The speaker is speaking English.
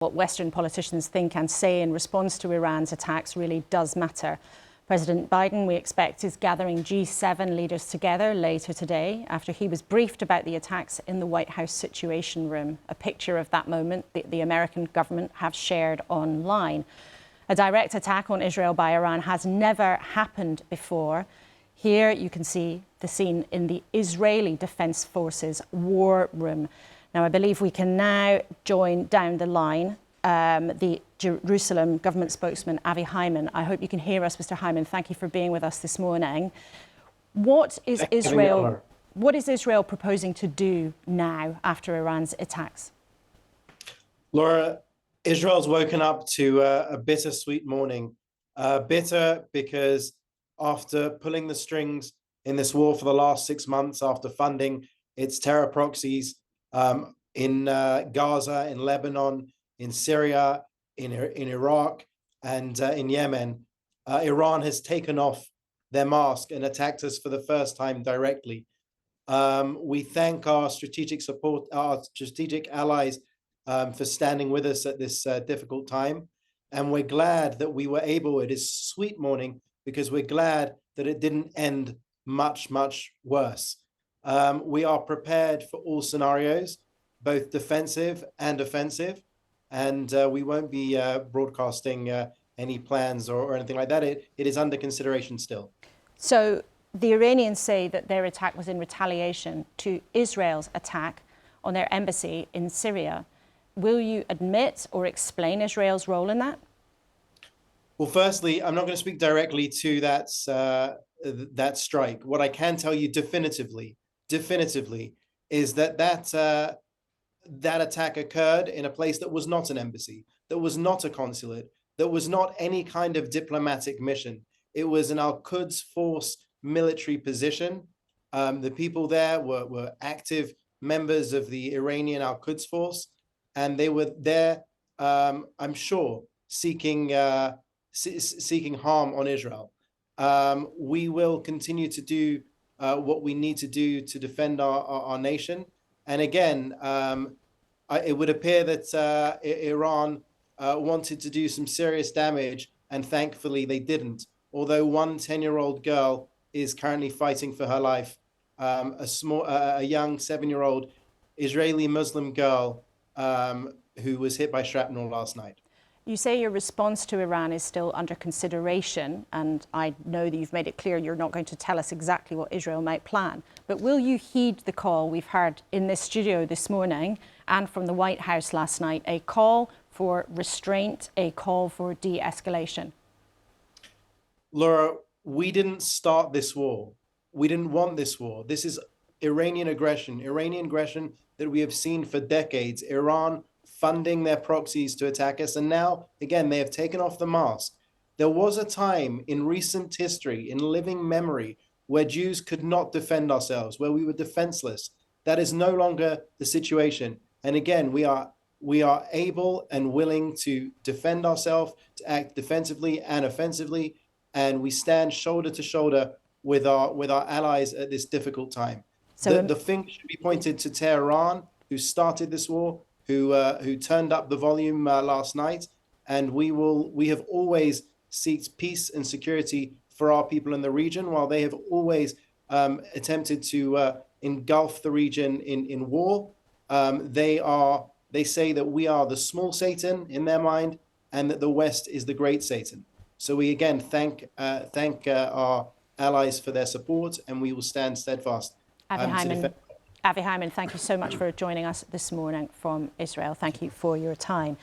What Western politicians think and say in response to Iran's attacks really does matter. President Biden, we expect, is gathering G7 leaders together later today after he was briefed about the attacks in the White House Situation Room. A picture of that moment the American government have shared online. A direct attack on Israel by Iran has never happened before. Here you can see the scene in the Israeli Defense Forces war room. Now, I believe we can now join down the line the Jerusalem government spokesman, Avi Hyman. I hope you can hear us, Mr. Hyman. Thank you for being with us this morning. What is Israel proposing to do now after Iran's attacks? Laura, Israel's woken up to a bittersweet morning. Bitter because after pulling the strings in this war for the last 6 months, after funding its terror proxies in Gaza, in Lebanon, in Syria, in Iraq, and in Yemen, Iran has taken off their mask and attacked us for the first time directly. We thank our strategic support, our strategic allies, for standing with us at this difficult time. And we're glad that we were able, it is sweet morning, because we're glad that it didn't end much, much worse. We are prepared for all scenarios, both defensive and offensive, and we won't be broadcasting any plans or anything like that. It is under consideration still. So the Iranians say that their attack was in retaliation to Israel's attack on their embassy in Syria. Will you admit or explain Israel's role in that? Well, firstly, I'm not going to speak directly to that strike. What I can tell you definitively is that attack occurred in a place that was not an embassy, that was not a consulate, that was not any kind of diplomatic mission. It was an Al-Quds force military position. The people there were active members of the Iranian Al-Quds force, and they were there, I'm sure, seeking harm on Israel. We will continue to do what we need to do to defend our nation. And again, it would appear that Iran wanted to do some serious damage, and thankfully they didn't. Although one 10-year-old girl is currently fighting for her life, a young 7-year-old Israeli Muslim girl who was hit by shrapnel last night. You say your response to Iran is still under consideration, and I know that you've made it clear you're not going to tell us exactly what Israel might plan. But will you heed the call we've heard in this studio this morning and from the White House last night, a call for restraint, a call for de-escalation? Laura, we didn't start this war. We didn't want this war. This is Iranian aggression that we have seen for decades. Iran funding their proxies to attack us. And now, again, they have taken off the mask. There was a time in recent history, in living memory, where Jews could not defend ourselves, where we were defenseless. That is no longer the situation. And again, we are able and willing to defend ourselves, to act defensively and offensively, and we stand shoulder to shoulder with our allies at this difficult time. So the finger should be pointed to Tehran, who started this war, who turned up the volume last night, and we have always sought peace and security for our people in the region, while they have always attempted to engulf the region in war. They say that we are the small Satan in their mind, and that the West is the great Satan. So we again thank our allies for their support, and we will stand steadfast. Avi Hyman, thank you so much for joining us this morning from Israel. Thank you for your time.